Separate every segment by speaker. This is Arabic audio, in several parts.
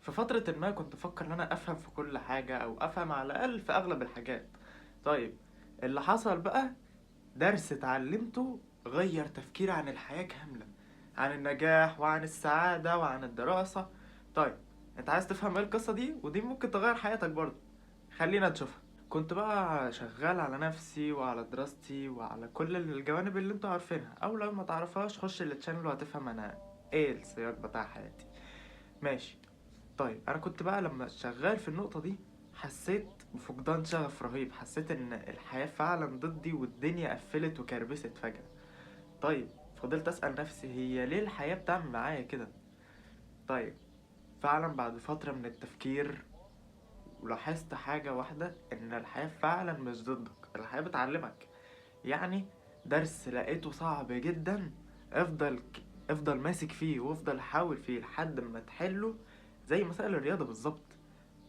Speaker 1: في فترة ما كنت بفكر ان انا افهم في كل حاجة او افهم على الاقل في اغلب الحاجات. طيب، اللي حصل بقى درس اتعلمته غير تفكيري عن الحياة كاملة، عن النجاح وعن السعادة وعن الدراسة. طيب، انت عايز تفهم ايه القصة دي؟ ودي ممكن تغير حياتك برضه. خلينا نشوفها. كنت بقى شغال على نفسي وعلى دراستي وعلى كل الجوانب اللي انتوا عارفينها، او لو ما تعرفهاش خش التشانل وهتفهم انا ايه السياق بتاع حياتي. ماشي. طيب، انا كنت بقى لما شغال في النقطة دي حسيت بفقدان شغف رهيب، حسيت ان الحياة فعلا ضدي والدنيا قفلت وكربست فجأة. طيب، فضلت اسأل نفسي هي ليه الحياة بتعمل معايا كده؟ طيب، فعلا بعد فترة من التفكير ولاحظت حاجة واحدة، ان الحياة فعلا مش ضدك، الحياة بتعلمك. يعني درس لقيته صعب جدا، افضل ماسك فيه وافضل حاول فيه لحد ما تحله، زي مسائل الرياضة بالظبط.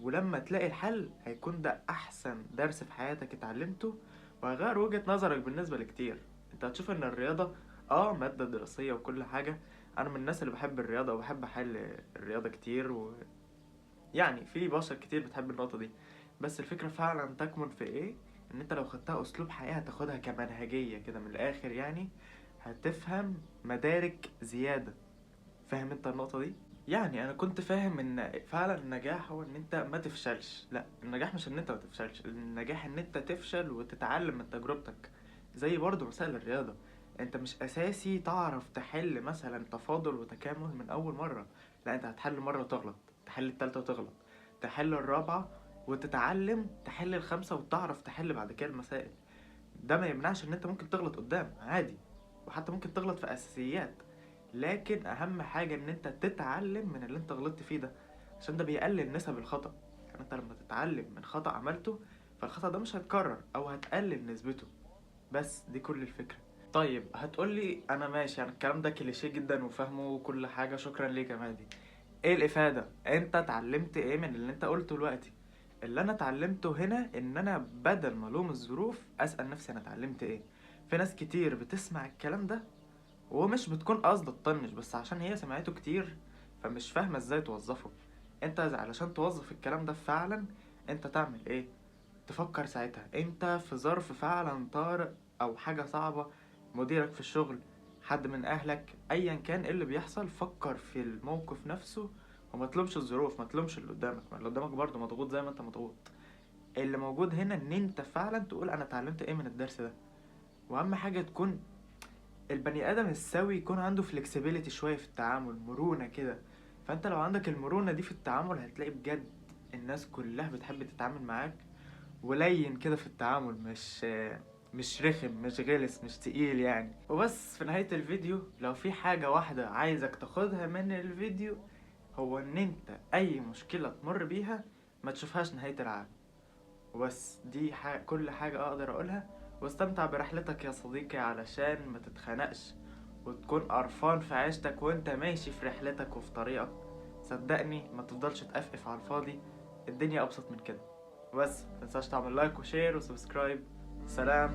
Speaker 1: ولما تلاقي الحل هيكون ده احسن درس في حياتك اتعلمته، وهيغير وجهة نظرك بالنسبة لكتير. انت هتشوف ان الرياضة مادة دراسية وكل حاجة. انا من الناس اللي بحب الرياضة وبحب احل الرياضة كتير، يعني في بشر كتير بتحب النقطة دي. بس الفكرة فعلا تكمن في ايه؟ ان انت لو خدتها اسلوب حياة هتاخدها كمنهجية كده من الاخر يعني، هتفهم مدارك زيادة. فاهم انت النقطة دي؟ يعني انا كنت فاهم ان فعلا النجاح هو ان انت ما تفشلش. لا، النجاح مش ان انت ما تفشلش، النجاح ان انت تفشل وتتعلم من تجربتك. زي برضو مسائل الرياضة، انت مش اساسي تعرف تحل مثلا تفاضل وتكامل من اول مرة. لا، انت هتحل مرة وتغلط، تحل التالتة وتغلط، تحل الرابعة وتتعلم، تحل الخامسة وتعرف تحل بعد كده المسائل. ده ما يمنعش ان انت ممكن تغلط قدام عادي، وحتى ممكن تغلط في اساسيات. لكن اهم حاجة ان انت تتعلم من اللي انت غلطت فيه ده، عشان ده بيقلل نسب الخطأ. يعني انت لما تتعلم من خطأ عملته، فالخطأ ده مش هيتكرر او هتقلل نسبته. بس دي كل الفكرة. طيب، هتقولي انا ماشي، يعني الكلام ده كليشيه جدا وفاهمه وكل حاجة، شكرا ليك يا مهدي. ايه الافادة؟ انت اتعلمت ايه من اللي انت قلته دلوقتي؟ اللي انا اتعلمته هنا ان انا بدل ما الوم الظروف اسأل نفسي انا اتعلمت ايه. في ناس كتير بتسمع الكلام ده ومش بتكون قصده تطنش، بس عشان هي سمعته كتير فمش فاهمة ازاي توظفه. انت علشان توظف الكلام ده فعلا، انت تعمل ايه؟ تفكر ساعتها انت في ظرف فعلا طارئ او حاجة صعبة، مديرك في الشغل، حد من اهلك، ايا كان ايه اللي بيحصل، فكر في الموقف نفسه وما تلومش الظروف، ما تلومش اللي قدامك، ما اللي قدامك برضه مضغوط زي ما انت مضغوط. اللي موجود هنا ان انت فعلا تقول انا اتعلمت ايه من الدرس ده. واهم حاجة تكون البني ادم السوي يكون عنده flexibility شويه في التعامل، مرونه كده. فانت لو عندك المرونه دي في التعامل هتلاقي بجد الناس كلها بتحب تتعامل معاك، ولين كده في التعامل، مش رخم، مش غلس، مش تقيل يعني. وبس في نهاية الفيديو، لو في حاجة واحدة عايزك تاخدها من الفيديو، هو ان انت اي مشكلة تمر بيها ما تشوفهاش نهاية العالم. وبس دي كل حاجة أقدر أقولها. واستمتع برحلتك يا صديقي علشان ما تتخنقش وتكون قرفان في عيشتك وانت ماشي في رحلتك وفي طريقك. صدقني ما تفضلش تقفقف على الفاضي، الدنيا أبسط من كده. بس متنساش تعمل لايك وشير وسبسكرايب. سلام.